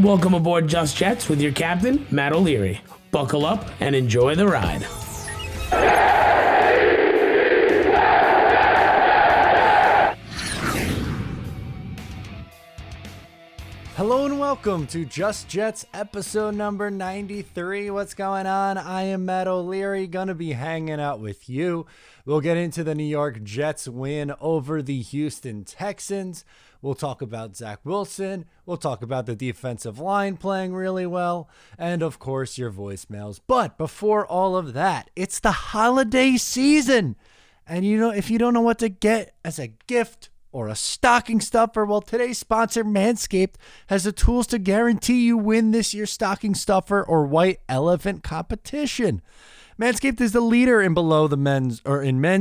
Welcome aboard Just Jets with your captain, Matt O'Leary. Buckle up and enjoy the ride. Hello and welcome to Just Jets episode number 93. What's going on? I am Matt O'Leary, gonna be hanging out with you. We'll get into the New York Jets win over the Houston Texans. We'll talk about Zach Wilson. We'll talk about the defensive line playing really well. And of course, your voicemails. But before all of that, it's the holiday season. And if you don't know what to get as a gift or a stocking stuffer, well, today's sponsor, Manscaped, has the tools to guarantee you win this year's stocking stuffer or white elephant competition. Manscaped is the leader in men's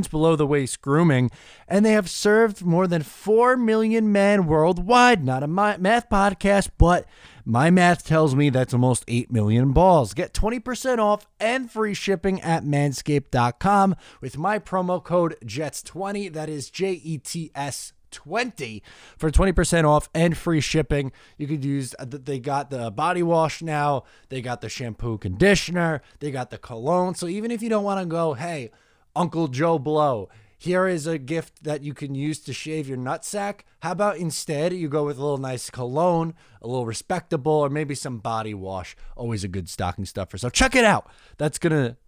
below the waist grooming, and they have served more than 4 million men worldwide. Not a math podcast, but my math tells me that's almost 8 million balls. Get 20% off and free shipping at manscaped.com with my promo code JETS20. That is JETS 20 for 20% off and free shipping. You could use, they got the body wash now, they got the shampoo conditioner, they got the cologne. So even if you don't want to go, hey, Uncle Joe Blow, here is a gift that you can use to shave your nutsack. How about instead you go with a little nice cologne, a little respectable, or maybe some body wash. Always a good stocking stuffer. So check it out. That's going to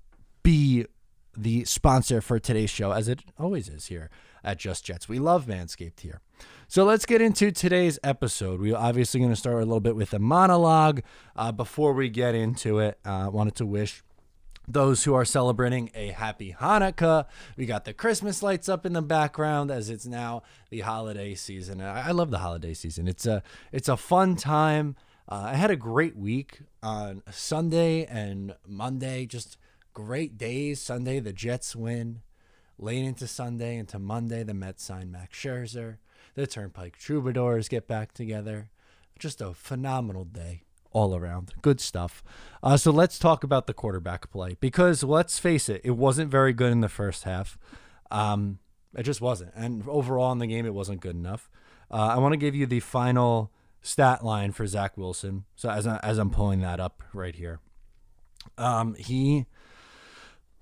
be the sponsor for today's show, as it always is here at Just Jets. We love Manscaped here. So let's get into today's episode. We're obviously going to start a little bit with a monologue. Before we get into it, I wanted to wish those who are celebrating a happy Hanukkah. We got the Christmas lights up in the background as it's now the holiday season. I love the holiday season. It's a fun time. I had a great week on Sunday and Monday, just great days. Sunday, the Jets win. Late into Sunday, into Monday, the Mets sign Max Scherzer. The Turnpike Troubadours get back together. Just a phenomenal day all around. Good stuff. So let's talk about the quarterback play, because let's face it, it wasn't very good in the first half. It just wasn't. And overall in the game, it wasn't good enough. I want to give you the final stat line for Zach Wilson. So as I'm pulling that up right here, he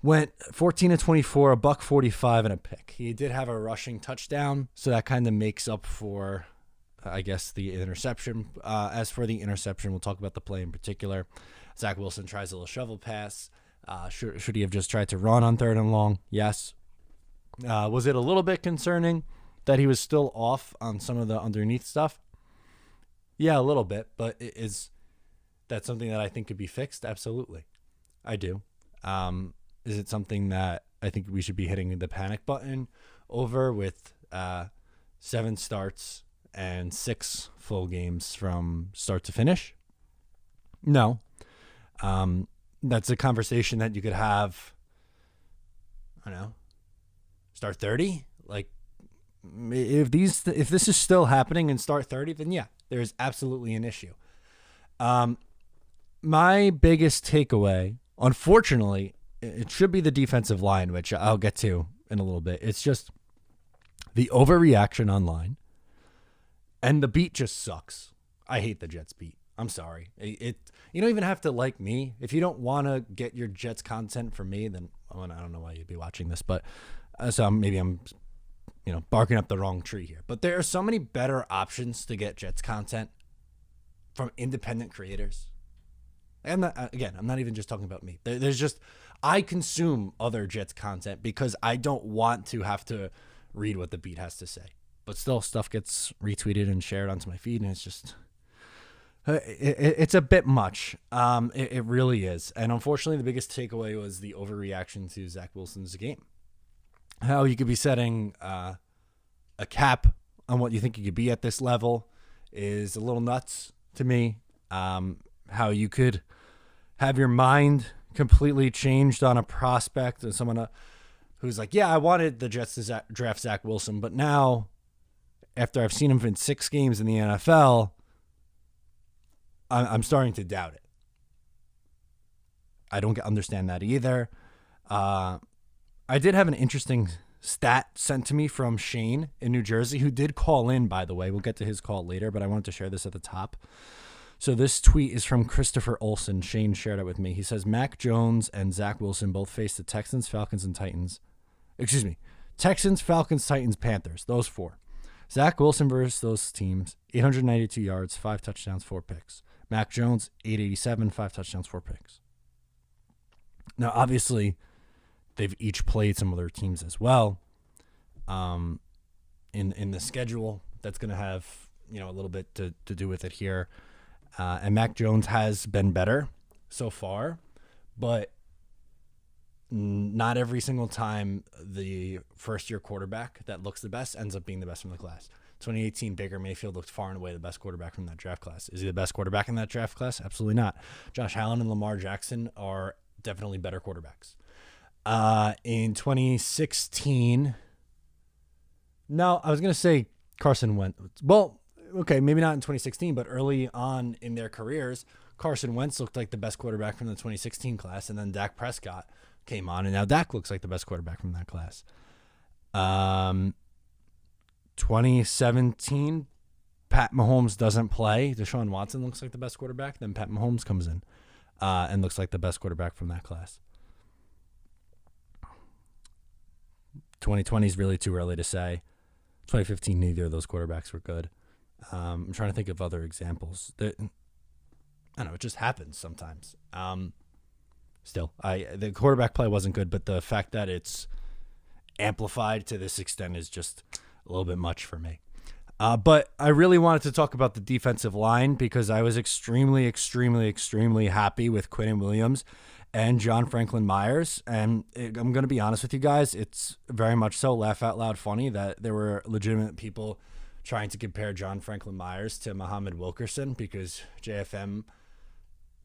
went 14 of 24, $145 and a pick. He did have a rushing touchdown, so that kind of makes up for, I guess, the interception. As for the interception, we'll talk about the play in particular. Zach Wilson tries a little shovel pass. Should he have just tried to run on 3rd and long? Yes. Was it a little bit concerning that he was still off on some of the underneath stuff? Yeah, a little bit, but is that something that I think could be fixed? Absolutely. I do. Is it something that I think we should be hitting the panic button over with 7 starts and 6 full games from start to finish? No. That's a conversation that you could have, I don't know, start 30? Like, if this is still happening in start 30, then yeah, there's absolutely an issue. My biggest takeaway, unfortunately, it should be the defensive line, which I'll get to in a little bit. It's just the overreaction online, and the beat just sucks. I hate the Jets beat. I'm sorry. You don't even have to like me. If you don't want to get your Jets content from me, then I don't know why you'd be watching this. But so maybe I'm barking up the wrong tree here. But there are so many better options to get Jets content from independent creators. And I'm not even just talking about me. There's just, I consume other Jets content because I don't want to have to read what the beat has to say. But still, stuff gets retweeted and shared onto my feed, and it's just, it's a bit much. It really is. And unfortunately, the biggest takeaway was the overreaction to Zach Wilson's game. How you could be setting a cap on what you think you could be at this level is a little nuts to me. How you could have your mind completely changed on a prospect and someone who's like, yeah, I wanted the Jets to draft Zach Wilson, but now after I've seen him in 6 games in the NFL, I'm starting to doubt it. I don't understand that either. I did have an interesting stat sent to me from Shane in New Jersey, who did call in, by the way. We'll get to his call later, but I wanted to share this at the top. So this tweet is from Christopher Olson. Shane shared it with me. He says, Mac Jones and Zach Wilson both face the Texans, Falcons, and Titans. Excuse me. Texans, Falcons, Titans, Panthers. Those four. Zach Wilson versus those teams, 892 yards, 5 touchdowns, 4 picks. Mac Jones, 887, 5 touchdowns, 4 picks. Now, obviously, they've each played some other teams as well. In the schedule, that's going to have a little bit to do with it here. And Mac Jones has been better so far, but not every single time the first-year quarterback that looks the best ends up being the best from the class. 2018, Baker Mayfield looked far and away the best quarterback from that draft class. Is he the best quarterback in that draft class? Absolutely not. Josh Allen and Lamar Jackson are definitely better quarterbacks. In 2016, no, I was going to say Carson Wentz. Well, okay, maybe not in 2016, but early on in their careers, Carson Wentz looked like the best quarterback from the 2016 class, and then Dak Prescott came on, and now Dak looks like the best quarterback from that class. 2017, Pat Mahomes doesn't play. Deshaun Watson looks like the best quarterback. Then Pat Mahomes comes in and looks like the best quarterback from that class. 2020 is really too early to say. 2015, neither of those quarterbacks were good. I'm trying to think of other examples. I don't know. It just happens sometimes. Still, the quarterback play wasn't good, but the fact that it's amplified to this extent is just a little bit much for me. But I really wanted to talk about the defensive line because I was extremely, extremely, extremely happy with Quinnen Williams and John Franklin Myers. And I'm going to be honest with you guys, it's very much so laugh out loud funny that there were legitimate people trying to compare John Franklin Myers to Muhammad Wilkerson because JFM,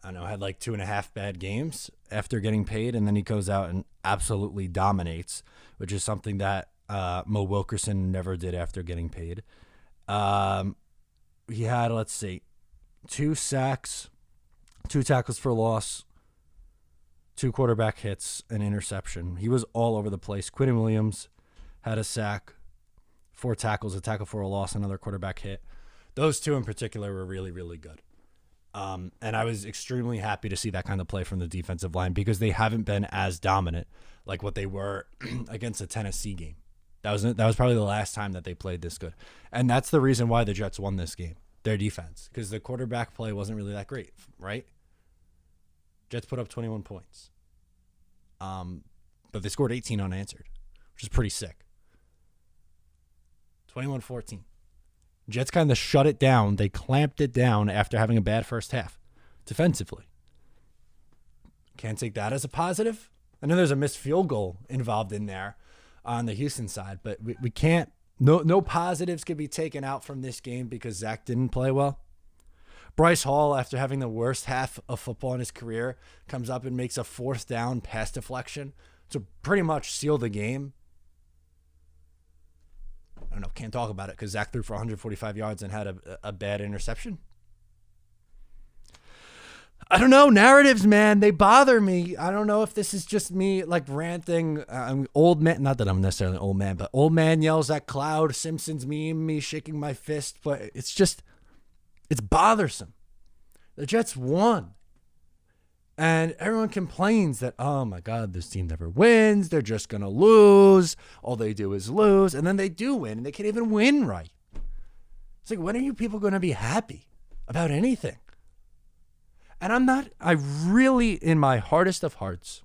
I don't know, had like 2.5 bad games after getting paid, and then he goes out and absolutely dominates, which is something that Mo Wilkerson never did after getting paid. He had, 2 sacks, 2 tackles for loss, 2 quarterback hits, an interception. He was all over the place. Quinnen Williams had a sack, 4 tackles, a tackle for a loss, another quarterback hit. Those 2 in particular were really, really good. And I was extremely happy to see that kind of play from the defensive line because they haven't been as dominant like what they were against the Tennessee game. That was probably the last time that they played this good. And that's the reason why the Jets won this game, their defense, because the quarterback play wasn't really that great, right? Jets put up 21 points. But they scored 18 unanswered, which is pretty sick. 21-14. Jets kind of shut it down. They clamped it down after having a bad first half defensively. Can't take that as a positive. I know there's a missed field goal involved in there on the Houston side, but we can't. No positives could be taken out from this game because Zach didn't play well. Bryce Hall, after having the worst half of football in his career, comes up and makes a 4th down pass deflection to pretty much seal the game. I don't know, can't talk about it because Zach threw for 145 yards and had a bad interception. I don't know. Narratives, man, they bother me. I don't know if this is just me like ranting. I'm old man. Not that I'm necessarily an old man, but old man yells at cloud. Simpsons meme, me shaking my fist. But it's bothersome. The Jets won. And everyone complains that, oh my God, this team never wins. They're just going to lose. All they do is lose. And then they do win, and they can't even win right. It's like, when are you people going to be happy about anything? And I really, in my hardest of hearts,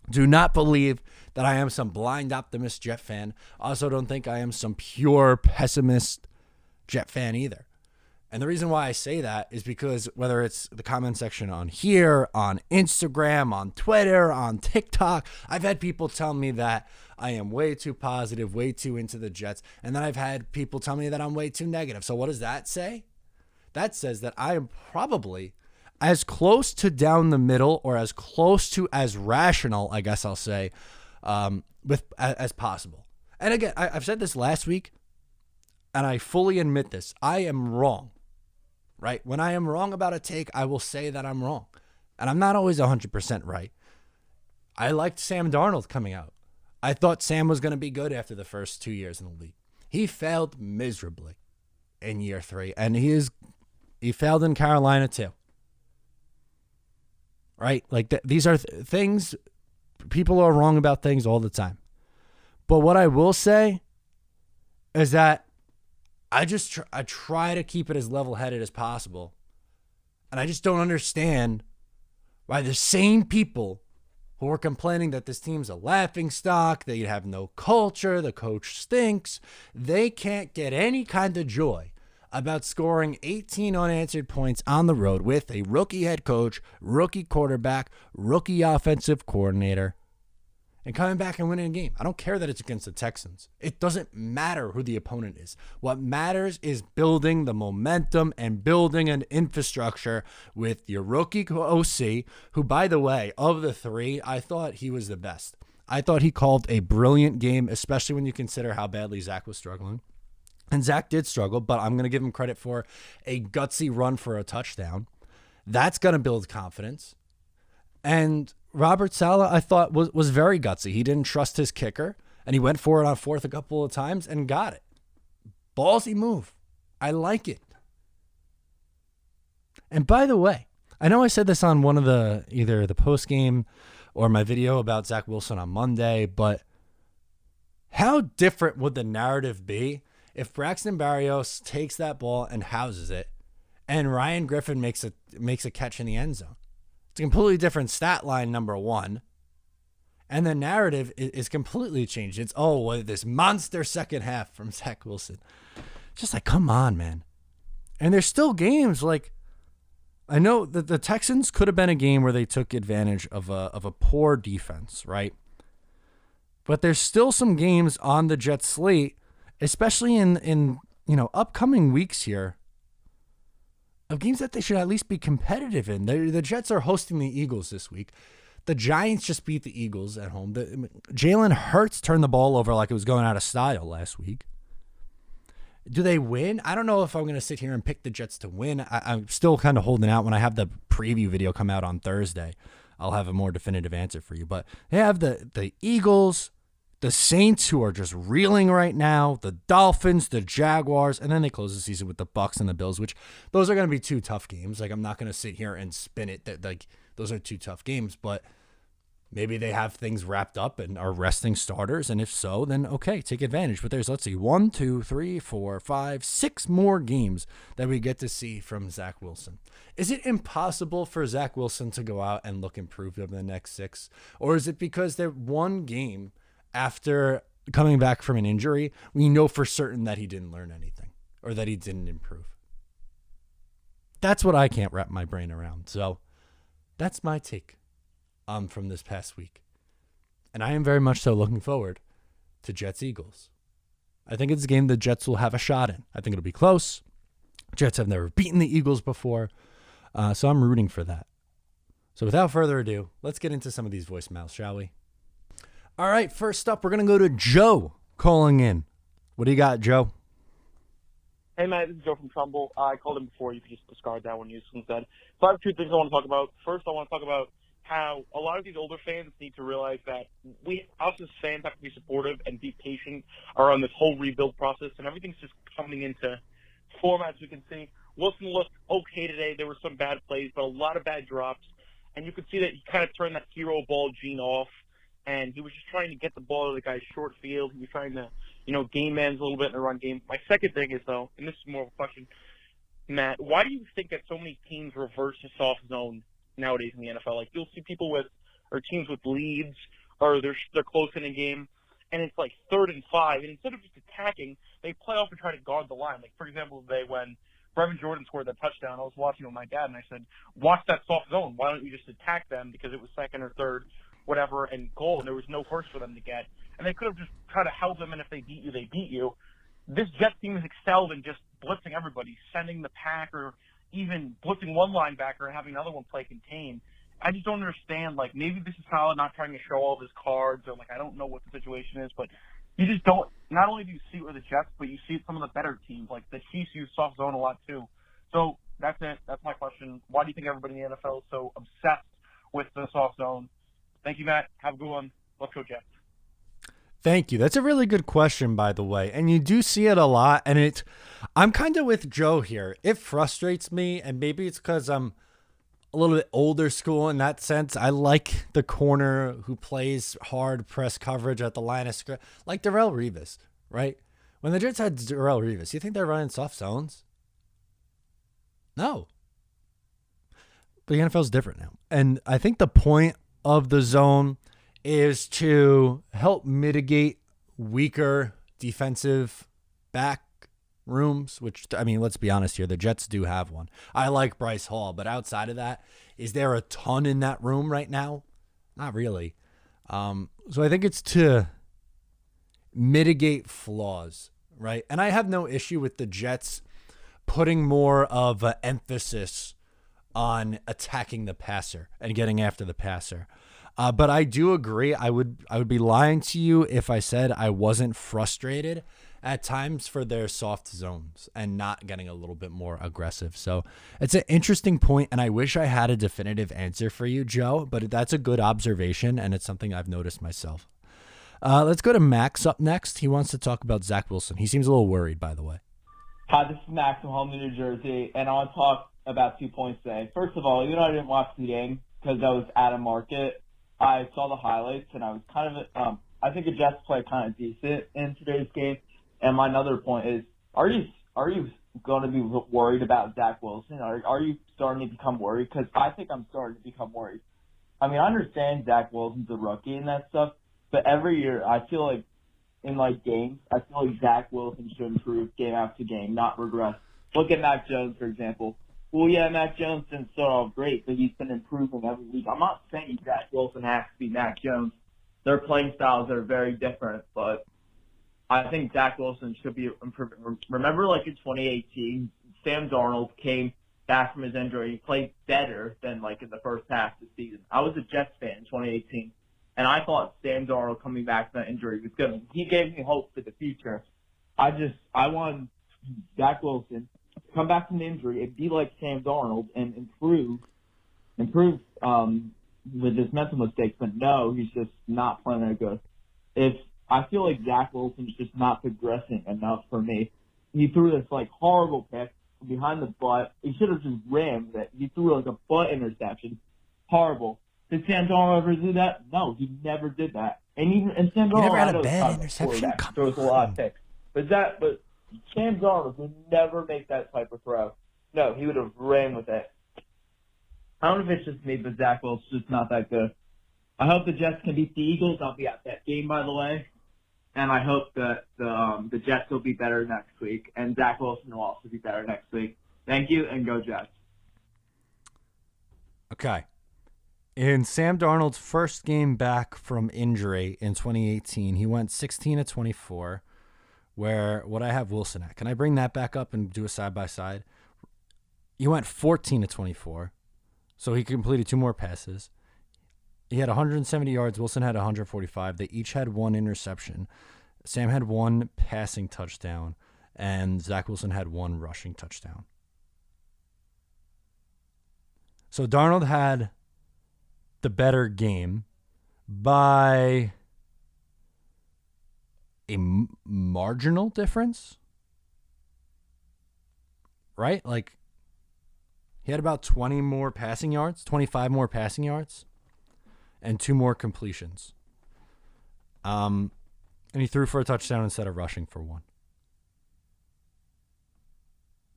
do not believe that I am some blind optimist Jet fan. I also don't think I am some pure pessimist Jet fan either. And the reason why I say that is because whether it's the comment section on here, on Instagram, on Twitter, on TikTok, I've had people tell me that I am way too positive, way too into the Jets. And then I've had people tell me that I'm way too negative. So what does that say? That says that I am probably as close to down the middle or as close to as rational, I guess I'll say, as possible. And again, I've said this last week, and I fully admit this. I am wrong. Right? When I am wrong about a take, I will say that I'm wrong. And I'm not always 100% right. I liked Sam Darnold coming out. I thought Sam was going to be good after the first 2 years in the league. He failed miserably in year 3. And he is He failed in Carolina too. Right? Like these are things, people are wrong about things all the time. But what I will say is that I try to keep it as level-headed as possible. And I just don't understand why the same people who are complaining that this team's a laughingstock, they have no culture, the coach stinks, they can't get any kind of joy about scoring 18 unanswered points on the road with a rookie head coach, rookie quarterback, rookie offensive coordinator, and coming back and winning a game. I don't care that it's against the Texans. It doesn't matter who the opponent is. What matters is building the momentum and building an infrastructure with your rookie OC, who, by the way, of the three, I thought he was the best. I thought he called a brilliant game, especially when you consider how badly Zach was struggling. And Zach did struggle, but I'm going to give him credit for a gutsy run for a touchdown. That's going to build confidence. And Robert Saleh, I thought, was very gutsy. He didn't trust his kicker, and he went for it on fourth a couple of times and got it. Ballsy move. I like it. And by the way, I know I said this on one of either the post game or my video about Zach Wilson on Monday, but how different would the narrative be if Braxton Berrios takes that ball and houses it, and Ryan Griffin makes a catch in the end zone? It's a completely different stat line, number one. And the narrative is completely changed. It's, this monster second half from Zach Wilson. Just like, come on, man. And there's still games like, I know that the Texans could have been a game where they took advantage of a poor defense, right? But there's still some games on the Jets slate, especially in upcoming weeks here, of games that they should at least be competitive in. The Jets are hosting the Eagles this week. The Giants just beat the Eagles at home. Jalen Hurts turned the ball over like it was going out of style last week. Do they win? I don't know if I'm going to sit here and pick the Jets to win. I'm still kind of holding out. When I have the preview video come out on Thursday, I'll have a more definitive answer for you. But they have the Eagles, the Saints, who are just reeling right now, the Dolphins, the Jaguars, and then they close the season with the Bucs and the Bills, which those are going to be two tough games. Like, I'm not going to sit here and spin it that like those are two tough games, but maybe they have things wrapped up and are resting starters, and if so, then okay, take advantage. But there's, let's see, 1, 2, 3, 4, 5, 6 more games that we get to see from Zach Wilson. Is it impossible for Zach Wilson to go out and look improved over the next 6? Or is it because they're one game after coming back from an injury, we know for certain that he didn't learn anything or that he didn't improve? That's what I can't wrap my brain around. So that's my take from this past week. And I am very much so looking forward to Jets-Eagles. I think it's a game the Jets will have a shot in. I think it'll be close. Jets have never beaten the Eagles before, so I'm rooting for that. So without further ado, let's get into some of these voicemails, shall we? All right, first up, we're going to go to Joe calling in. What do you got, Joe? Hey, Matt, this is Joe from Trumbull. I called in before. You could just discard that one instead. So I have two things I want to talk about. First, I want to talk about how a lot of these older fans need to realize that us as fans have to be supportive and be patient around this whole rebuild process, and everything's just coming into form, as we can see. Wilson looked okay today. There were some bad plays, but a lot of bad drops, and you could see that he kind of turned that hero ball gene off, and he was just trying to get the ball to the guy's short field. He was trying to, game man's a little bit in the run game. My second thing is, though, and this is more of a question, Matt, why do you think that so many teams reverse the soft zone nowadays in the NFL? Like, you'll see teams with leads, or they're close in a game, and it's like 3rd and 5, and instead of just attacking, they play off and try to guard the line. Like, for example, today when Brevin Jordan scored that touchdown, I was watching with my dad, and I said, watch that soft zone. Why don't you just attack them, because it was 2nd or 3rd, whatever, and goal, and there was no first for them to get. And they could have just tried to help them, and if they beat you, they beat you. This Jets team has excelled in just blitzing everybody, sending the pack, or even blitzing one linebacker and having another one play contain. I just don't understand. Like, maybe this is Saleh not trying to show all of his cards, or, I don't know what the situation is, but you just don't. Not only do you see it with the Jets, but you see it some of the better teams. Like, the Chiefs use soft zone a lot, too. So that's it. That's my question. Why do you think everybody in the NFL is so obsessed with the soft zone? Thank you, Matt. Have a good one. Let's go, Jets. Thank you. That's a really good question, by the way. And you do see it a lot. And I'm kind of with Joe here. It frustrates me. And maybe it's because I'm a little bit older school in that sense. I like the corner who plays hard press coverage at the line of scrimmage, like Darrelle Revis, right? When the Jets had Darrelle Revis, you think they're running soft zones? No. But the NFL is different now. And I think the point of the zone is to help mitigate weaker defensive back rooms, which, I mean, let's be honest here, the Jets do have one. I like Bryce Hall, but outside of that, is there a ton in that room right now? Not really. So I think it's to mitigate flaws, right? And I have no issue with the Jets putting more of an emphasis on attacking the passer and getting after the passer. But I do agree. I would be lying to you if I said I wasn't frustrated at times for their soft zones and not getting a little bit more aggressive. So it's an interesting point, and I wish I had a definitive answer for you, Joe, but that's a good observation, and it's something I've noticed myself. Let's go to Max up next. He wants to talk about Zach Wilson. He seems a little worried, by the way. Hi, this is Max from Holman, New Jersey, and I want to talk about 2 points today. First of all, even though I didn't watch the game because I was out of market, I saw the highlights, and I was kind of I think the Jets played kind of decent in today's game. And my another point is, are you going to be worried about Zach Wilson? Are you starting to become worried? Because I think I'm starting to become worried. I mean, I understand Zach Wilson's a rookie and that stuff, but every year I feel like in games, I feel like Zach Wilson should improve game after game, not regress. Look at Mac Jones, for example. Well, yeah, Mac Jones didn't start off great, but he's been improving every week. I'm not saying Zach Wilson has to be Mac Jones. Their playing styles are very different, but I think Zach Wilson should be improving. Remember, in 2018, Sam Darnold came back from his injury. He played better than, in the first half of the season. I was a Jets fan in 2018, and I thought Sam Darnold coming back from that injury was good. He gave me hope for the future. I want Zach Wilson to come back from the injury and be like Sam Darnold and improve with his mental mistakes. But no, he's just not playing that good. I feel like Zach Wilson's just not progressing enough for me. He threw this horrible pick behind the butt. He should have just rammed it. He threw a butt interception. Horrible. Did Sam Darnold ever do that? No, he never did that. And Sam Darnold never had a bad interception. Throws a lot of picks. But Sam Darnold would never make that type of throw. No, he would have ran with it. I don't know if it's just me, but Zach Wilson's just not that good. I hope the Jets can beat the Eagles. I'll be at that game, by the way. And I hope that the Jets will be better next week, and Zach Wilson will also be better next week. Thank you, and go Jets. Okay. In Sam Darnold's first game back from injury in 2018, he went 16-24, what I have Wilson at. Can I bring that back up and do a side-by-side? He went 14-24, so he completed 2 more passes. He had 170 yards. Wilson had 145. They each had 1 interception. Sam had 1 passing touchdown, and Zach Wilson had 1 rushing touchdown. So Darnold had the better game by a marginal difference, right? He had about 20 more passing yards, 25 more passing yards, and 2 more completions. And he threw for a touchdown instead of rushing for 1.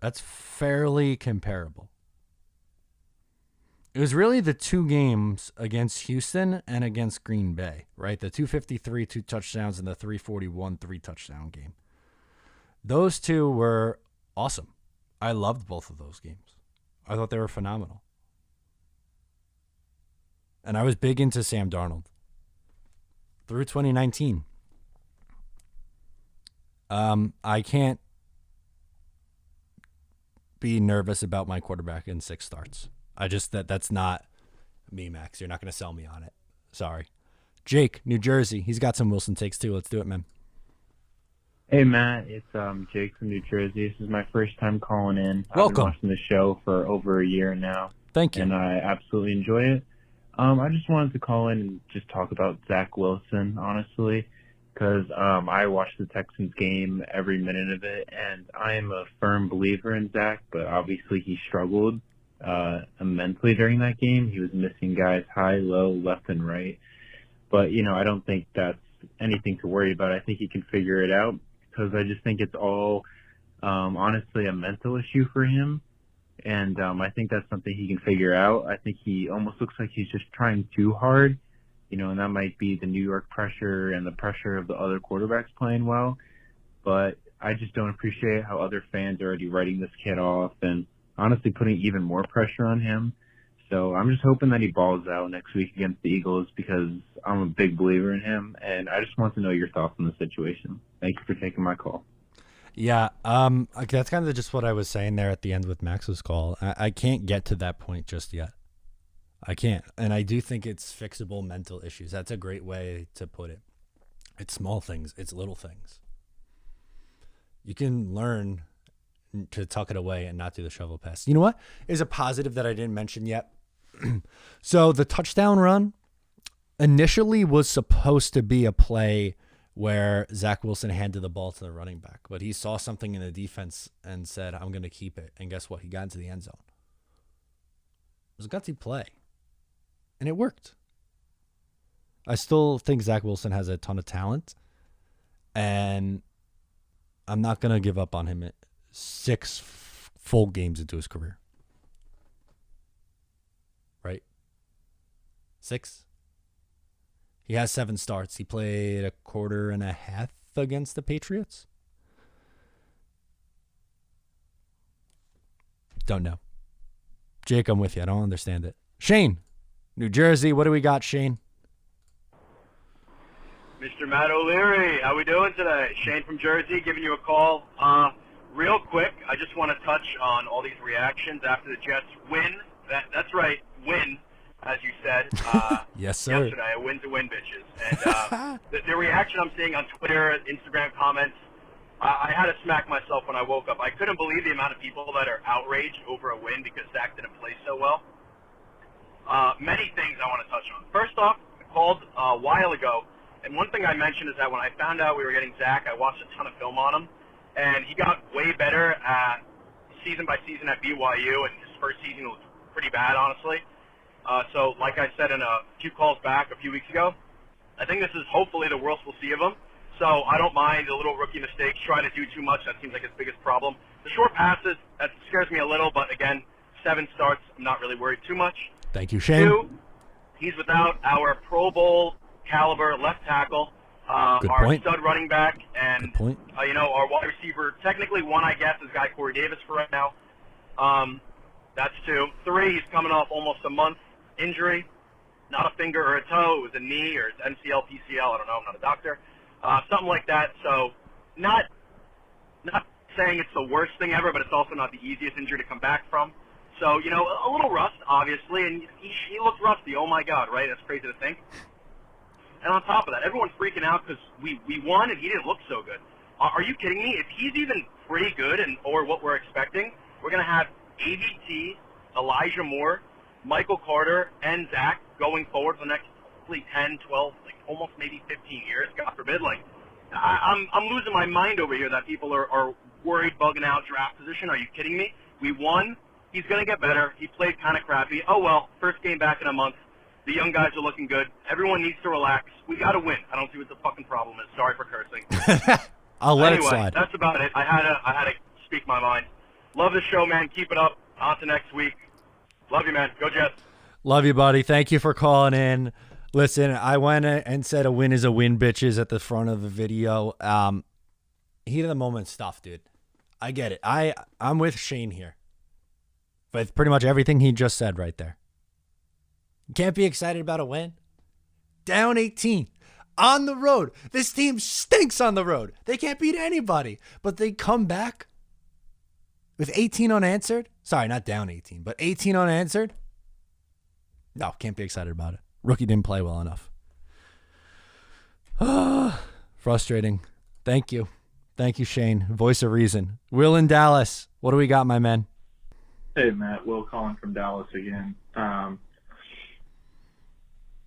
That's fairly comparable. It was really the 2 games against Houston and against Green Bay, right? The 253, 2 touchdowns, and the 341, 3 touchdown game. Those 2 were awesome. I loved both of those games. I thought they were phenomenal. And I was big into Sam Darnold through 2019. I can't be nervous about my quarterback in 6 starts. That's not me, Max. You're not going to sell me on it. Sorry. Jake, New Jersey. He's got some Wilson takes too. Let's do it, man. Hey, Matt. It's Jake from New Jersey. This is my first time calling in. Welcome. I've been watching the show for over a year now. Thank you. And I absolutely enjoy it. I just wanted to call in and just talk about Zach Wilson, honestly. because I watched the Texans game every minute of it, and I am a firm believer in Zach, but obviously he struggled immensely during that game. He was missing guys high, low, left, and right. But, I don't think that's anything to worry about. I think he can figure it out, because I just think it's all, honestly, a mental issue for him. And I think that's something he can figure out. I think he almost looks like he's just trying too hard, and that might be the New York pressure and the pressure of the other quarterbacks playing well. But I just don't appreciate how other fans are already writing this kid off and honestly putting even more pressure on him. So I'm just hoping that he balls out next week against the Eagles, because I'm a big believer in him, and I just want to know your thoughts on the situation. Thank you for taking my call. Yeah, that's kind of just what I was saying there at the end with Max's call. I can't get to that point just yet. I can't. And I do think it's fixable mental issues. That's a great way to put it. It's small things. It's little things. You can learn to tuck it away and not do the shovel pass. You know what is a positive that I didn't mention yet? So the touchdown run initially was supposed to be a play where Zach Wilson handed the ball to the running back, but he saw something in the defense and said, I'm going to keep it. And guess what? He got into the end zone. It was a gutsy play, and it worked. I still think Zach Wilson has a ton of talent, and I'm not going to give up on him at 6 full games into his career. Right? 6? He has 7 starts. He played a quarter and a half against the Patriots. Don't know. Jake, I'm with you. I don't understand it. Shane, New Jersey. What do we got, Shane? Mr. Matt O'Leary, how we doing today? Shane from Jersey giving you a call. Real quick, I just want to touch on all these reactions after the Jets win. That's right, win. As you said, yes, sir. Yesterday, a win to win, bitches. And the reaction I'm seeing on Twitter, Instagram comments, I had to smack myself when I woke up. I couldn't believe the amount of people that are outraged over a win because Zach didn't play so well. Many things I want to touch on. First off, I called a while ago, and one thing I mentioned is that when I found out we were getting Zach, I watched a ton of film on him, and he got way better season by season at BYU, and his first season was pretty bad, honestly. So, like I said in a few calls back a few weeks ago, I think this is hopefully the worst we'll see of him. So I don't mind the little rookie mistakes, trying to do too much. That seems like his biggest problem. The short passes, that scares me a little, but again, 7 starts, I'm not really worried too much. Thank you, Shane. 2, he's without our Pro Bowl caliber left tackle, our stud running back, and our wide receiver. Technically, one, I guess, is guy Corey Davis for right now. That's 2. 3, he's coming off almost a month injury, not a finger or a toe. It was a knee or MCL, PCL. I don't know. I'm not a doctor. Something like that. So not saying it's the worst thing ever, but it's also not the easiest injury to come back from. So, a little rust, obviously, and he looked rusty. Oh, my God, right? That's crazy to think. And on top of that, everyone's freaking out because we won and he didn't look so good. Are you kidding me? If he's even pretty good or what we're expecting, we're going to have AVT, Elijah Moore, Michael Carter, and Zach going forward for the next hopefully 10, 12, almost maybe 15 years, God forbid. I'm losing my mind over here that people are worried bugging out draft position. Are you kidding me? We won. He's going to get better. He played kind of crappy. Oh, well, first game back in a month. The young guys are looking good. Everyone needs to relax. We got to win. I don't see what the fucking problem is. Sorry for cursing. I'll let it slide. That's about it. I had to speak my mind. Love the show, man. Keep it up. On to next week. Love you, man. Go Jets. Love you, buddy. Thank you for calling in. Listen, I went and said a win is a win, bitches, at the front of the video. Heat of the moment stuff, dude. I get it. I'm with Shane here. With pretty much everything he just said right there. You can't be excited about a win. Down 18. On the road. This team stinks on the road. They can't beat anybody. But they come back with 18 unanswered. Sorry, not down 18, but 18 unanswered. No, can't be excited about it. Rookie didn't play well enough. Frustrating. Thank you. Thank you, Shane. Voice of reason. Will in Dallas. What do we got, my man? Hey, Matt. Will calling from Dallas again. I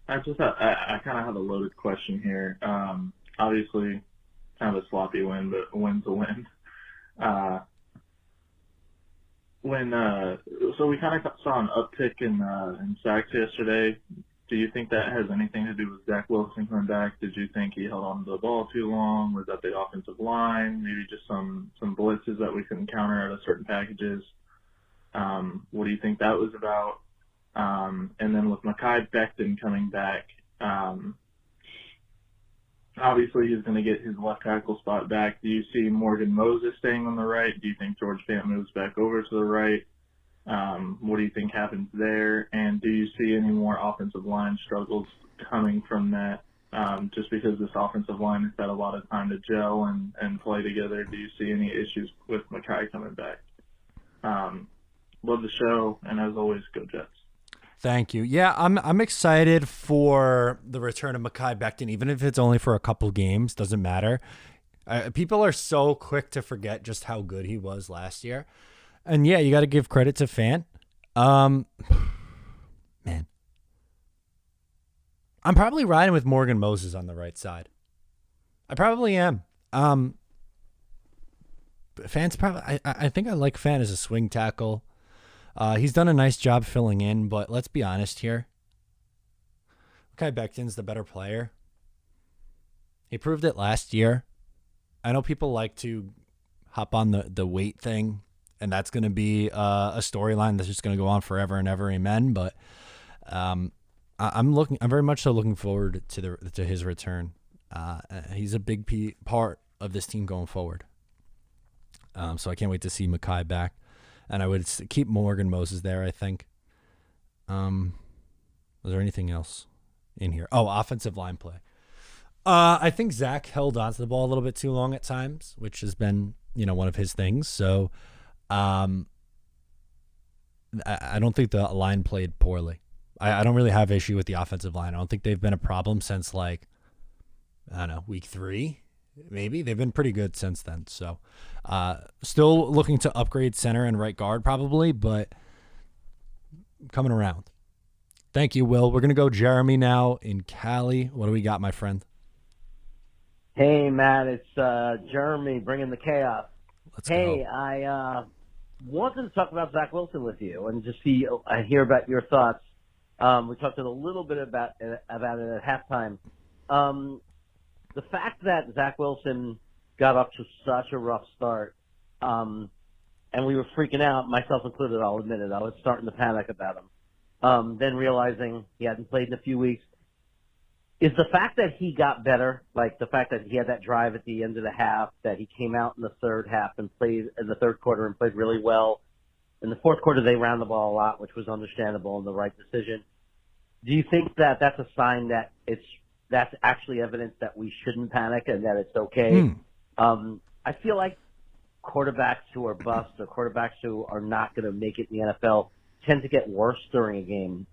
kind of have a loaded question here. obviously kind of a sloppy win, but a win's a win. So we kind of saw an uptick in sacks yesterday. Do you think that has anything to do with Zach Wilson coming back? Did you think he held on to the ball too long? Was that the offensive line? Maybe just some blitzes that we couldn't counter out of certain packages? What do you think that was about? And then with Mekhi Becton coming back, obviously he's going to get his left tackle spot back. Do you see Morgan Moses staying on the right? Do you think George Fant moves back over to the right? What do you think happens there? And do you see any more offensive line struggles coming from that? Just because this offensive line has had a lot of time to gel and play together, do you see any issues with Mekhi coming back? Love the show, and as always, go Jets. Thank you. Yeah, I'm excited for the return of Mekhi Becton, even if it's only for a couple games. Doesn't matter. People are so quick to forget just how good he was last year. And yeah, you got to give credit to Fant. Man, I'm probably riding with Morgan Moses on the right side. I probably am. Fant's probably. I think I like Fant as a swing tackle. He's done a nice job filling in, but let's be honest here. Mekhi Becton's the better player. He proved it last year. I know people like to hop on the weight thing, and that's going to be a storyline that's just going to go on forever and ever, amen. But I'm very much so looking forward to his return. He's a big part of this team going forward. So I can't wait to see Mekhi back. And I would keep Morgan Moses there, I think. Was there anything else in here? Oh, offensive line play. I think Zach held onto the ball a little bit too long at times, which has been, one of his things. So I don't think the line played poorly. I don't really have issue with the offensive line. I don't think they've been a problem since week 3. Maybe they've been pretty good since then. So still looking to upgrade center and right guard probably, but coming around. Thank you, Will. We're going to go Jeremy now in Cali. What do we got, my friend? Hey, Matt, it's Jeremy bringing the chaos. Let's go. I wanted to talk about Zach Wilson with you and just hear about your thoughts. We talked a little bit about it at halftime. The fact that Zach Wilson got off to such a rough start, and we were freaking out, myself included, I'll admit it. I was starting to panic about him. Then realizing he hadn't played in a few weeks. Is the fact that he got better, like the fact that he had that drive at the end of the half, that he came out in the third half and played in the third quarter and played really well. In the fourth quarter, they ran the ball a lot, which was understandable and the right decision. Do you think that that's a sign that that's actually evidence that we shouldn't panic and that it's okay? I feel like quarterbacks who are bust or quarterbacks who are not going to make it in the NFL tend to get worse during a game.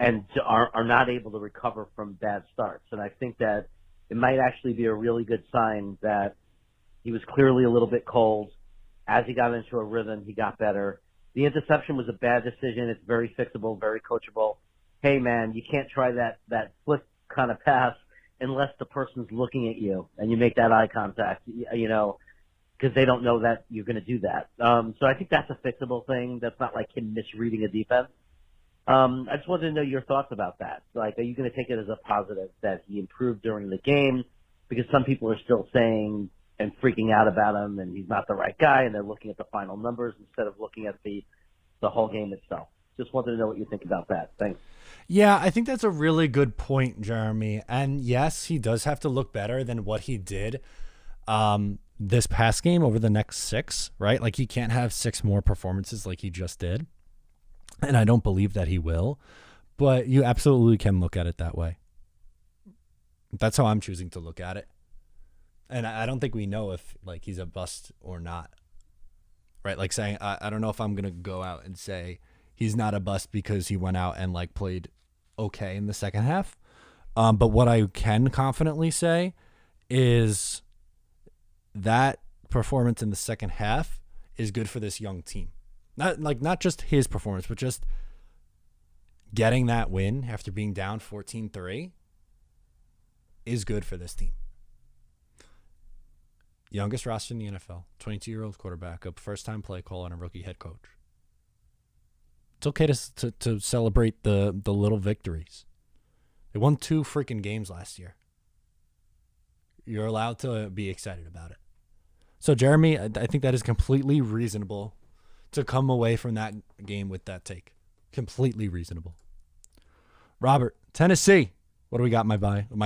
And are not able to recover from bad starts. And I think that it might actually be a really good sign that he was clearly a little bit cold. As he got into a rhythm, he got better. The interception was a bad decision. It's very fixable, very coachable. Hey, man, you can't try that flick kind of pass unless the person's looking at you and you make that eye contact, because they don't know that you're going to do that. So I think that's a fixable thing. That's not like him misreading a defense. I just wanted to know your thoughts about that. Like, are you going to take it as a positive that he improved during the game? Because some people are still saying and freaking out about him, and he's not the right guy, and they're looking at the final numbers instead of looking at the whole game itself. Just wanted to know what you think about that. Thanks. Yeah, I think that's a really good point, Jeremy. And yes, he does have to look better than what he did this past game over the next 6, right? Like, he can't have 6 more performances like he just did. And I don't believe that he will, but you absolutely can look at it that way. That's how I'm choosing to look at it. And I don't think we know if he's a bust or not, right? Like saying, I don't know if I'm going to go out and say he's not a bust because he went out and played okay in the second half. But what I can confidently say is that performance in the second half is good for this young team. Not just his performance, but just getting that win after being down 14-3 is good for this team. youngest roster in the NFL, 22-year-old quarterback, a first-time play caller, and a rookie head coach. It's okay to celebrate the little victories. They won 2 freaking games last year. You're allowed to be excited about it. So, Jeremy, I think that is completely reasonable to come away from that game with that take. Completely reasonable. Robert, Tennessee. What do we got, my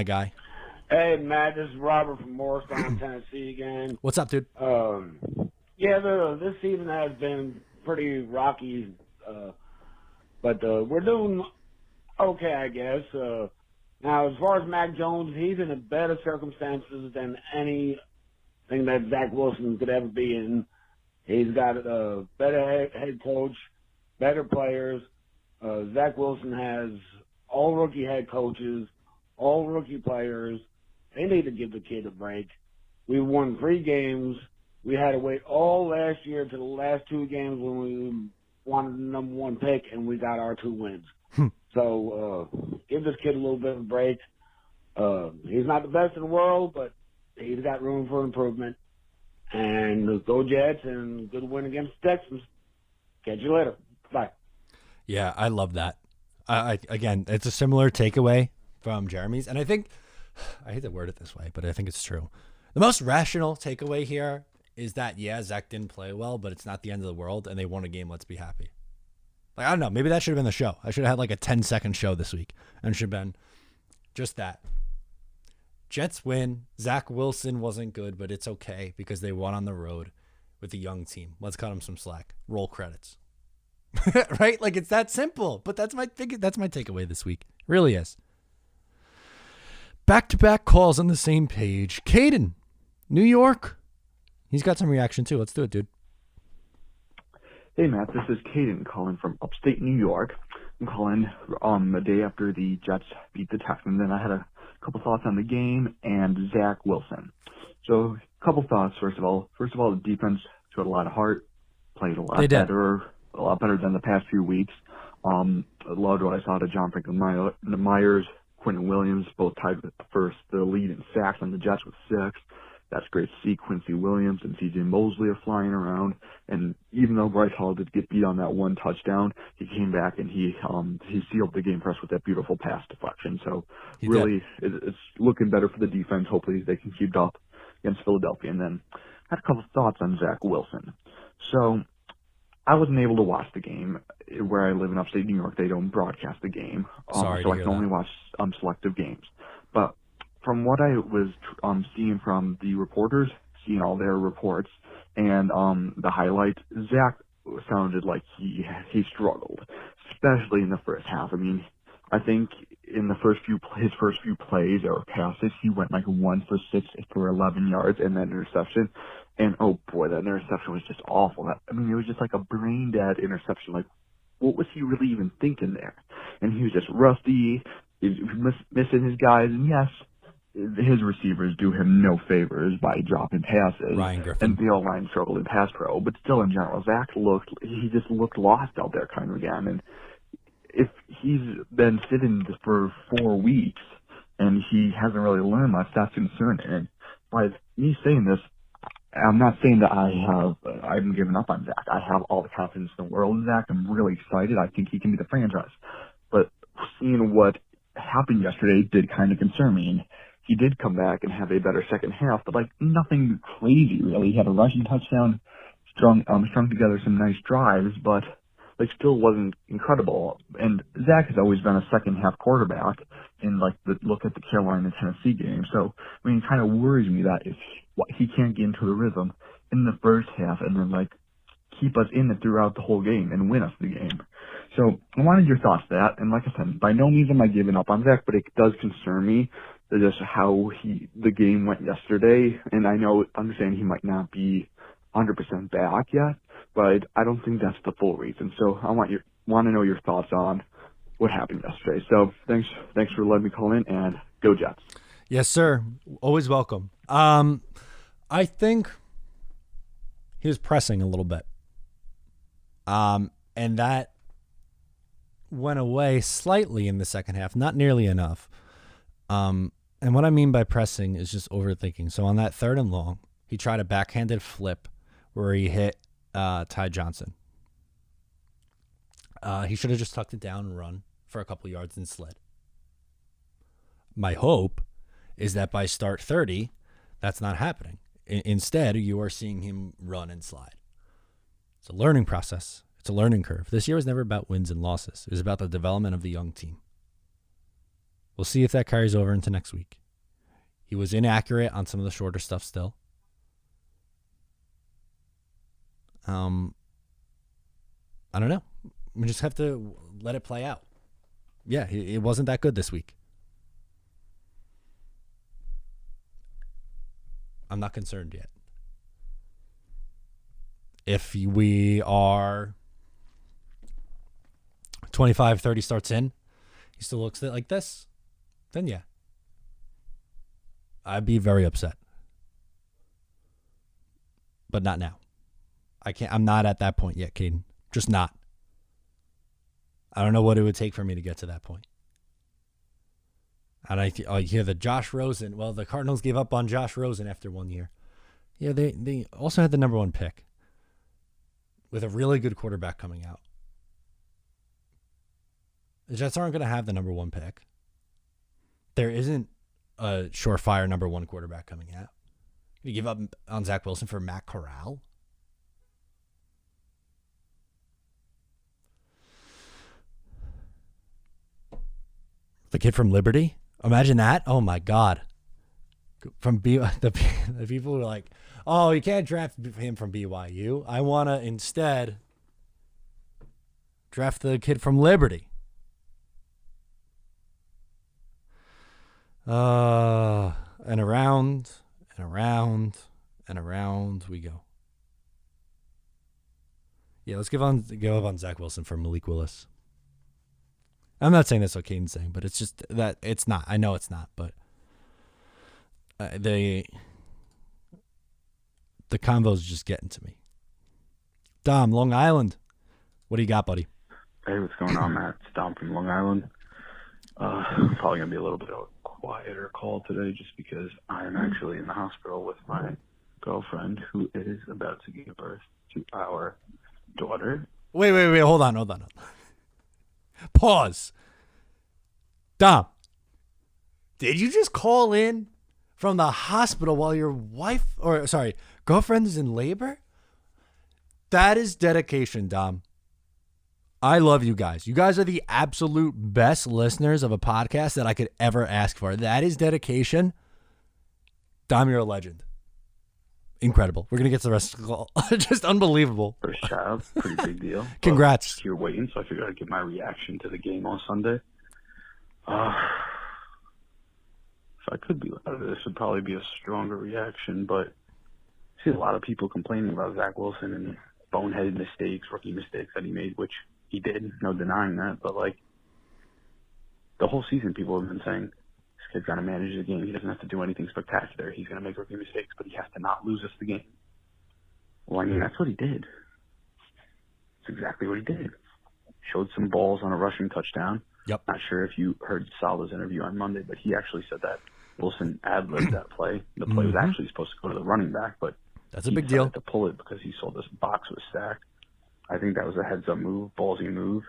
guy? Hey, Matt, this is Robert from Morristown, Tennessee again. What's up, dude? This season has been pretty rocky, but we're doing okay, I guess. Now, as far as Mac Jones, he's in better circumstances than anything that Zach Wilson could ever be in. He's got a better head coach, better players. Zach Wilson has all rookie head coaches, all rookie players. They need to give the kid a break. We won 3 games. We had to wait all last year to the last 2 games when we wanted the number 1 pick, and we got our 2 wins. So give this kid a little bit of a break. He's not the best in the world, but he's got room for improvement. And go Jets, and good win against the Texans. Catch you later. Bye. Yeah, I love that. Again, it's a similar takeaway from Jeremy's, and I think, I hate to word it this way, but I think it's true. The most rational takeaway here is that, yeah, Zach didn't play well, but it's not the end of the world, and they won a game. Let's be happy. Like, I don't know. Maybe that should have been the show. I should have had like a 10-second show this week, and it should have been just that. Jets win. Zach Wilson wasn't good, but it's okay because they won on the road with a young team. Let's cut them some slack. Roll credits. Right? Like, it's that simple. But that's my takeaway this week. It really is. Back-to-back calls on the same page. Caden, New York. He's got some reaction too. Let's do it, dude. Hey, Matt. This is Caden calling from upstate New York. I'm calling the day after the Jets beat the Texans, and I had a couple thoughts on the game and Zach Wilson. So, a couple thoughts. First of all, the defense showed a lot of heart, played a lot better than the past few weeks. I loved what I saw to John Franklin Myers, Quentin Williams, both tied for the lead in sacks on the Jets with 6. That's great to see. Quincy Williams and C.J. Mosley are flying around. And even though Bryce Hall did get beat on that 1 touchdown, he came back and he sealed the game for us with that beautiful pass deflection. So it's looking better for the defense. Hopefully they can keep it up against Philadelphia. And then I had a couple of thoughts on Zach Wilson. So I wasn't able to watch the game. Where I live in upstate New York, they don't broadcast the game. So I can only watch selective games. But from what I was seeing from the reporters, seeing all their reports, and the highlights, Zach sounded like he struggled, especially in the first half. I mean, I think in his first few plays or passes, he went like 1 for 6 for 11 yards and that interception. And oh boy, that interception was just awful. It was just like a brain dead interception. Like, what was he really even thinking there? And he was just rusty. He was missing his guys. And yes, his receivers do him no favors by dropping passes. Ryan Griffin. And the O-line struggled in pass pro. But still, in general, Zach just looked lost out there kind of again. And if he's been sitting for 4 weeks and he hasn't really learned much, that's concerning. And by me saying this, I'm not saying that I haven't given up on Zach. I have all the confidence in the world in Zach. I'm really excited. I think he can be the franchise. But seeing what happened yesterday did kind of concern me. And he did come back and have a better second half, but like nothing crazy really. He had a rushing touchdown, strung together some nice drives, but like still wasn't incredible. And Zach has always been a second half quarterback in like look at the Carolina Tennessee game. So I mean, it kind of worries me that if he can't get into the rhythm in the first half and then like keep us in it throughout the whole game and win us the game. So I wanted your thoughts on that. And like I said, by no means am I giving up on Zach, but it does concern me just how the game went yesterday. And I understand he might not be 100% back yet, but I don't think that's the full reason. So I want to know your thoughts on what happened yesterday. So thanks for letting me call in, and go Jets. Yes, sir. Always welcome. I think he was pressing a little bit. And that went away slightly in the second half, not nearly enough. And what I mean by pressing is just overthinking. So on that 3rd and long, He tried a backhanded flip where he hit Ty Johnson. He should have just tucked it down and run for a couple yards and slid. My hope is that by start 30, that's not happening. Instead, you are seeing him run and slide. It's a learning process. It's a learning curve. This year was never about wins and losses. It was about the development of the young team. We'll see if that carries over into next week. He was inaccurate on some of the shorter stuff still. I don't know. We just have to let it play out. Yeah, it wasn't that good this week. I'm not concerned yet. If we are 25, 30 starts in, he still looks like this, then yeah. I'd be very upset. But not now. I'm not at that point yet, Caden. Just not. I don't know what it would take for me to get to that point. And I hear the Josh Rosen. Well, the Cardinals gave up on Josh Rosen after 1 year. Yeah, they also had the number 1 pick with a really good quarterback coming out. The Jets aren't going to have the number 1 pick. There isn't a surefire number 1 quarterback coming out. You give up on Zach Wilson for Matt Corral? The kid from Liberty? Imagine that. Oh, my God. The people were like, oh, you can't draft him from BYU. I want to instead draft the kid from Liberty. And around and around and around we go. Yeah, let's give up on Zach Wilson for Malik Willis. I'm not saying that's what Caden's saying, but it's just that it's not. I know it's not, but the convo's just getting to me. Dom, Long Island. What do you got, buddy? Hey, what's going on, Matt? It's Dom from Long Island. Probably going to be a little bit of a quieter call today just because I'm actually in the hospital with my girlfriend who is about to give birth to our daughter. Wait. Hold on. Pause. Dom, did you just call in from the hospital while your girlfriend is in labor? That is dedication, Dom. I love you guys. You guys are the absolute best listeners of a podcast that I could ever ask for. That is dedication. Dom, you're a legend. Incredible. We're going to get to the rest of the call. Just unbelievable. First child, pretty big deal. Congrats. You're waiting, so I figured I'd give my reaction to the game on Sunday. If I could be louder, this would probably be a stronger reaction, but I see a lot of people complaining about Zach Wilson and boneheaded mistakes, rookie mistakes that he made, which he did, no denying that, but the whole season people have been saying, this kid's got to manage the game. He doesn't have to do anything spectacular. He's going to make rookie mistakes, but he has to not lose us the game. Well, I mean, that's what he did. That's exactly what he did. Showed some balls on a rushing touchdown. Yep. Not sure if you heard Salah's interview on Monday, but he actually said that Wilson ad-libbed that play. The play was actually supposed to go to the running back, but that's a big deal to pull it because he saw this box was stacked. I think that was a heads-up move, ballsy move.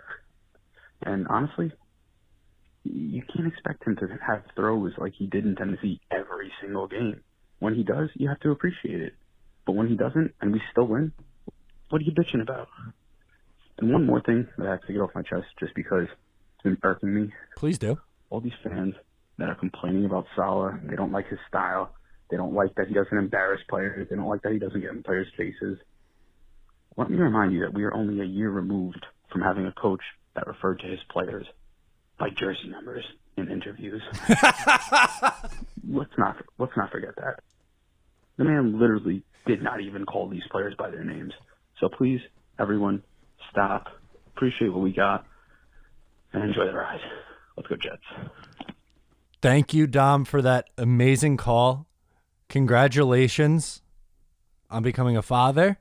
And honestly, you can't expect him to have throws like he did in Tennessee every single game. When he does, you have to appreciate it. But when he doesn't, and we still win, what are you bitching about? And one more thing that I have to get off my chest just because it's been irking me. Please do. All these fans that are complaining about Salah, they don't like his style. They don't like that he doesn't embarrass players. They don't like that he doesn't get in players' faces. Let me remind you that we are only a year removed from having a coach that referred to his players by jersey numbers in interviews. Let's not forget that. The man literally did not even call these players by their names. So please, everyone, stop, appreciate what we got, and enjoy the ride. Let's go Jets. Thank you, Dom, for that amazing call. Congratulations on becoming a father.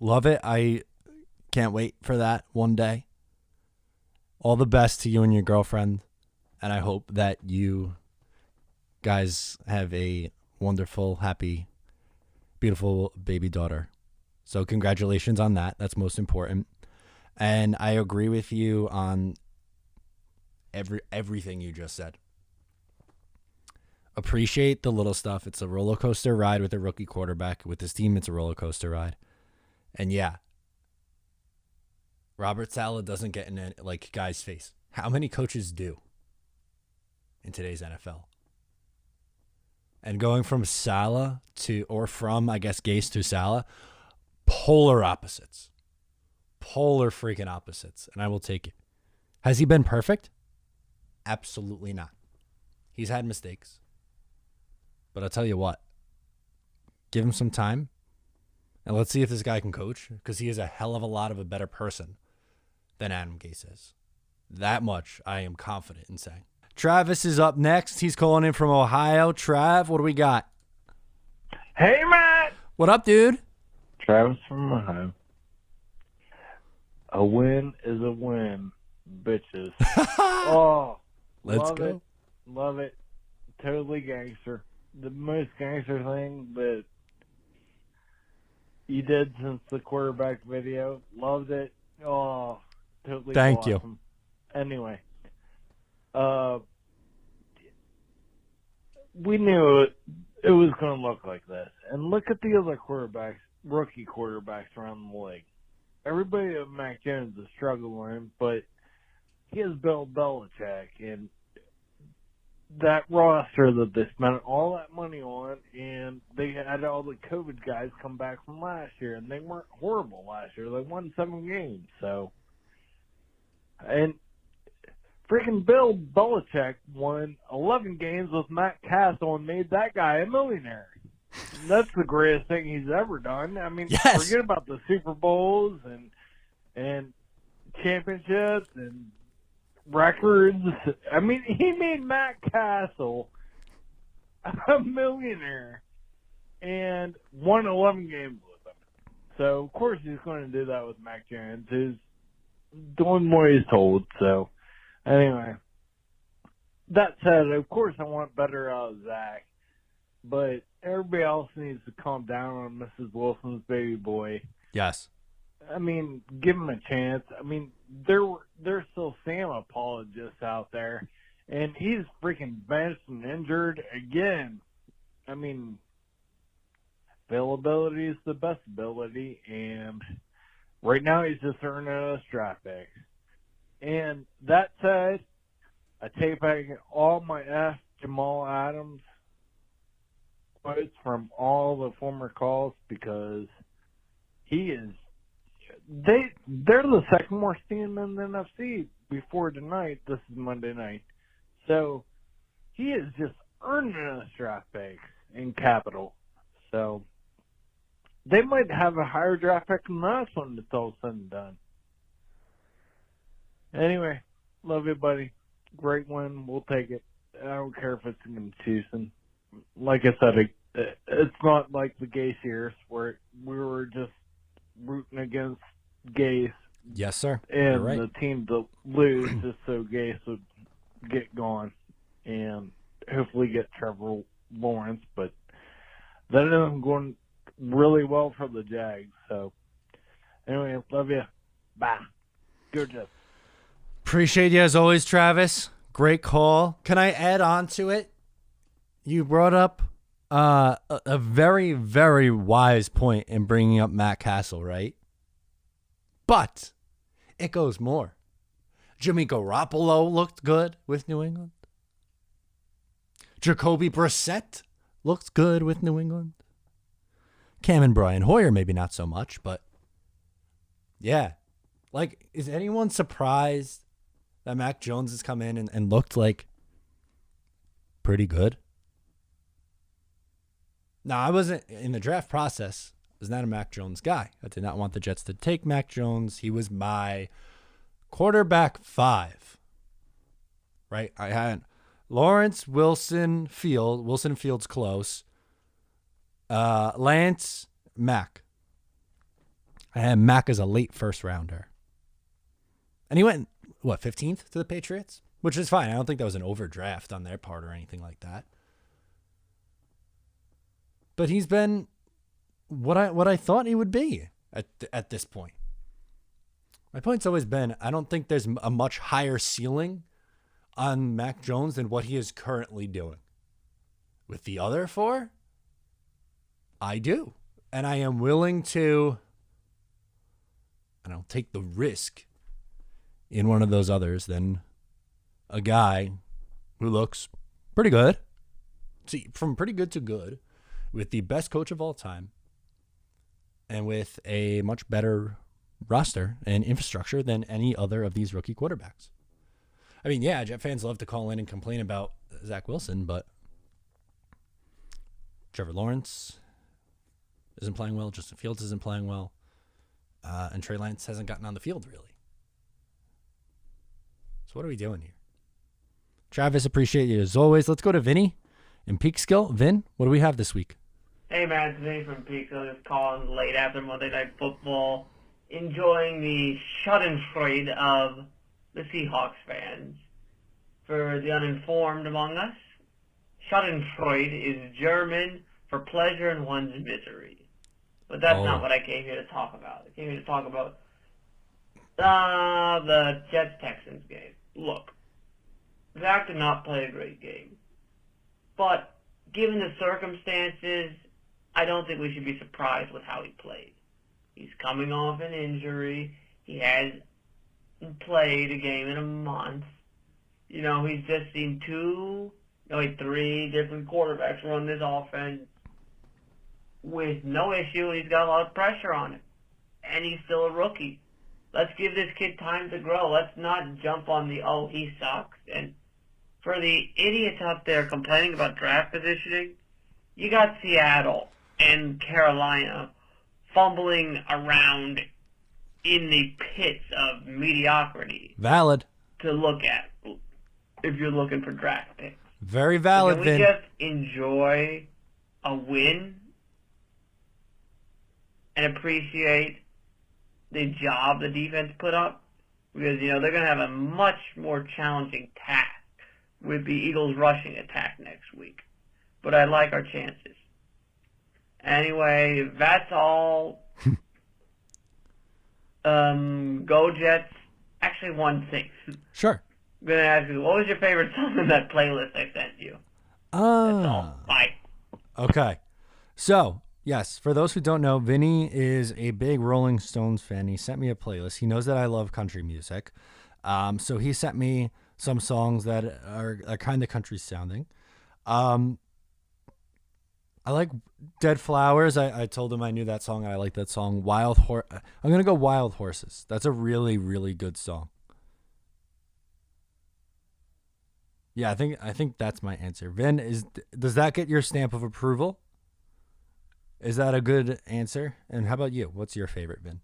Love it. I can't wait for that one day. All the best to you and your girlfriend. And I hope that you guys have a wonderful, happy, beautiful baby daughter. So congratulations on that. That's most important. And I agree with you on everything you just said. Appreciate the little stuff. It's a roller coaster ride with a rookie quarterback. With this team, it's a roller coaster ride. And yeah, Robert Saleh doesn't get in a guy's face. How many coaches do in today's NFL? And going from Saleh from Gase to Saleh, polar opposites. Polar freaking opposites. And I will take it. Has he been perfect? Absolutely not. He's had mistakes. But I'll tell you what. Give him some time. And let's see if this guy can coach. Because he is a hell of a lot of a better person than Adam Gase is. That much I am confident in saying. Travis is up next. He's calling in from Ohio. Trav, what do we got? Hey, Matt. What up, dude? Travis from Ohio. A win is a win, bitches. Oh, let's love go. It. Love it. Totally gangster. The most gangster thing that you did since the quarterback video. Loved it. Oh, totally Thank awesome. you. Anyway, we knew it was going to look like this. And look at the other quarterbacks, rookie quarterbacks around the league. Everybody at Mac Jones is struggling, but he has Bill Belichick and that roster that they spent all that money on, and they had all the COVID guys come back from last year, and they weren't horrible last year. They won 7 games, so. And freaking Bill Belichick won 11 games with Matt Castle and made that guy a millionaire. That's the greatest thing he's ever done. I mean, yes. Forget about the Super Bowls and championships and records. I mean, he made Matt Castle a millionaire and won 11 games with him. So, of course, he's going to do that with Mac Jones, who's doing what he's told. So, anyway, that said, of course, I want better out of Zach. But everybody else needs to calm down on Mrs. Wilson's baby boy. Yes. I mean, give him a chance. I mean, there's still Sam apologists out there, and he's freaking benched and injured again. I mean, availability is the best ability, and right now he's just earning us draft picks. And that said, I take back all my F. Jamal Adams quotes from all the former calls because he is they're the second worst team in the NFC before tonight. This is Monday night. So he is just earning us draft picks in capital. So they might have a higher draft pick than us when it's all said and done. Anyway, love you, buddy. Great win. We'll take it. I don't care if it's in Houston. Like I said, it's not like the Gase years where we were just rooting against Gase. Yes, sir. And you're right. the team to lose just so Gase would get gone and hopefully get Trevor Lawrence. But that isn't going really well for the Jags. So, anyway, love you. Bye. Go Jets. Appreciate you as always, Travis. Great call. Can I add on to it? You brought up a very, very wise point in bringing up Matt Castle, right? But it goes more. Jimmy Garoppolo looked good with New England. Jacoby Brissett looked good with New England. Cam and Brian Hoyer, maybe not so much, but yeah. Like, is anyone surprised that Mac Jones has come in and looked like pretty good? Now, I wasn't in the draft process. I was not a Mac Jones guy. I did not want the Jets to take Mac Jones. He was my quarterback 5. Right? I had Lawrence, Wilson, Fields close. Lance, Mac. I had Mac as a late first rounder. And he went, 15th to the Patriots? Which is fine. I don't think that was an overdraft on their part or anything like that. but he's been what I thought he would be at this point. My point's always been, I don't think there's a much higher ceiling on Mac Jones than what he is currently doing. With the other four, I do. And I am willing to, take the risk in one of those others than a guy who looks pretty good. See, from pretty good to good, with the best coach of all time, and with a much better roster and infrastructure than any other of these rookie quarterbacks. I mean, yeah, Jet fans love to call in and complain about Zach Wilson, but Trevor Lawrence isn't playing well. Justin Fields isn't playing well. And Trey Lance hasn't gotten on the field, really. So what are we doing here? Travis, appreciate you as always. Let's go to Vinny in Peekskill. Vin, what do we have this week? Hey, man, it's Vinny from Peekskill. Just calling late after Monday Night Football. Enjoying the schadenfreude of the Seahawks fans. For the uninformed among us, schadenfreude is German for pleasure in one's misery. But that's not what I came here to talk about. I came here to talk about the Jets-Texans game. Look, Zach did not play a great game. But given the circumstances, I don't think we should be surprised with how he played. He's coming off an injury. He hasn't played a game in a month. He's just seen three different quarterbacks run this offense with no issue. He's got a lot of pressure on him. And he's still a rookie. Let's give this kid time to grow. Let's not jump on he sucks. And for the idiots out there complaining about draft positioning, you got Seattle and Carolina fumbling around in the pits of mediocrity. Valid. To look at if you're looking for draft picks. Very valid, Vin. Can we just enjoy a win and appreciate the job the defense put up? Because, they're going to have a much more challenging task with the Eagles' rushing attack next week. But I like our chances. Anyway, that's all. Go Jets. Actually, one thing. Sure. I'm going to ask you, what was your favorite song in that playlist I sent you? That's all. Bye. Okay. So, yes, for those who don't know, Vinny is a big Rolling Stones fan. He sent me a playlist. He knows that I love country music. So he sent me some songs that are kind of country sounding. I like Dead Flowers. I told him I knew that song. I like that song. I'm going to go Wild Horses. That's a really, really good song. Yeah, I think that's my answer. Vin, does that get your stamp of approval? Is that a good answer? And how about you? What's your favorite, Vin?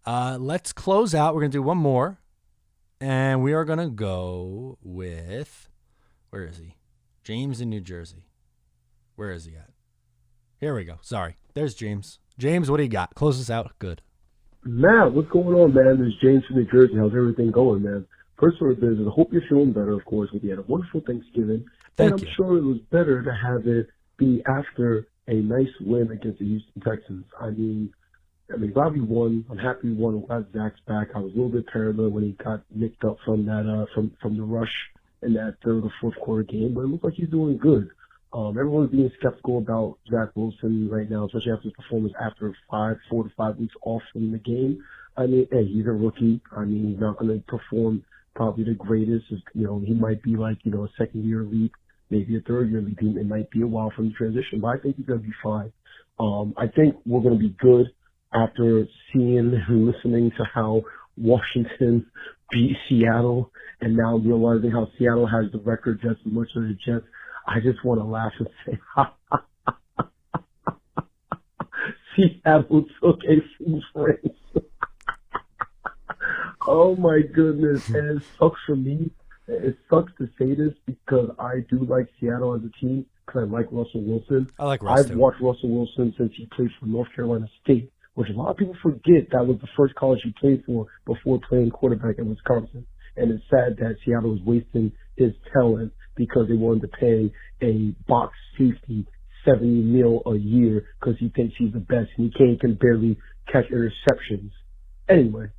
Let's close out. We're going to do one more. And we are going to go with, where is he? James in New Jersey. Where is he at? Here we go. Sorry. There's James. James, what do you got? Close us out. Good. Matt, what's going on, man? This is James from New Jersey. How's everything going, man? First order of business, I hope you're feeling better, of course. We had a wonderful Thanksgiving. Thank you. I'm sure it was better to have it be after a nice win against the Houston Texans. I mean, glad we won. I'm happy we won. I'm glad Zach's back. I was a little bit paranoid when he got nicked up from that from the rush in that third or fourth quarter game, but it looks like he's doing good. Everyone's being skeptical about Zach Wilson right now, especially after his performance after 4 to 5 weeks off from the game. I mean, hey, he's a rookie. I mean, he's not going to perform probably the greatest. He might be like, a second-year leap, maybe a third-year leap. It might be a while from the transition, but I think he's going to be fine. I think we're going to be good after seeing and listening to how Washington beat Seattle and now realizing how Seattle has the record just as much as the Jets. I just want to laugh and say, Seattle took a fool's race. Oh my goodness. And it sucks for me. It sucks to say this because I do like Seattle as a team because I like Russell Wilson. I like Russell. I've watched Russell Wilson since he played for North Carolina State, which a lot of people forget that was the first college he played for before playing quarterback in Wisconsin. And it's sad that Seattle was wasting his talent because they wanted to pay a box safety $70 million a year because he thinks he's the best and he can barely catch interceptions. Anyway,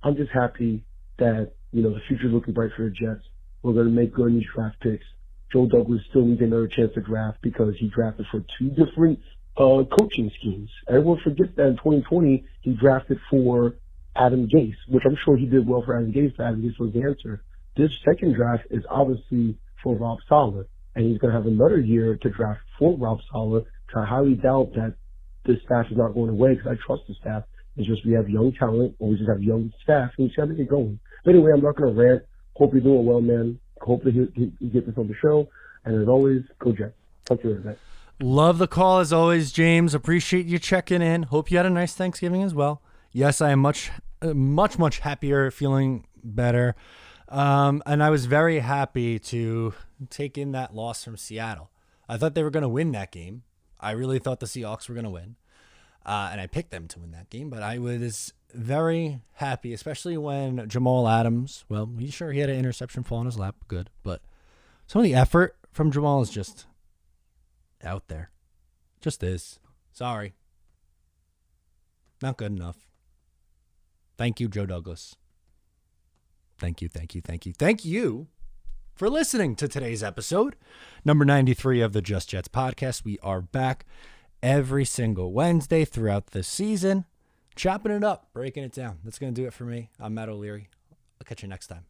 I'm just happy that, the future's looking bright for the Jets. We're going to make good in these draft picks. Joe Douglas still needs another chance to draft because he drafted for 2 different coaching schemes. Everyone forgets that in 2020 he drafted for Adam Gase, which I'm sure he did well for Adam Gase, but Adam Gase was the answer. This second draft is obviously for Rob Saleh, and he's going to have another year to draft for Rob Saleh. So I highly doubt that this staff is not going away because I trust the staff. It's just we have young talent, or we just have young staff, and we just have to get going. But anyway, I'm not going to rant. Hope you're doing well, man. Hopefully he get this on the show. And as always, go Jets. Talk to you later. Love the call as always, James. Appreciate you checking in. Hope you had a nice Thanksgiving as well. Yes, I am much happier, feeling better. And I was very happy to take in that loss from Seattle. I thought they were going to win that game. I really thought the Seahawks were going to win. And I picked them to win that game. But I was very happy, especially when Jamal Adams, well, he had an interception fall in his lap. Good. But some of the effort from Jamal is just out there. Just is. Sorry. Not good enough. Thank you, Joe Douglas. Thank you for listening to today's episode, number 93 of the Just Jets podcast. We are back every single Wednesday throughout the season, chopping it up, breaking it down. That's going to do it for me. I'm Matt O'Leary. I'll catch you next time.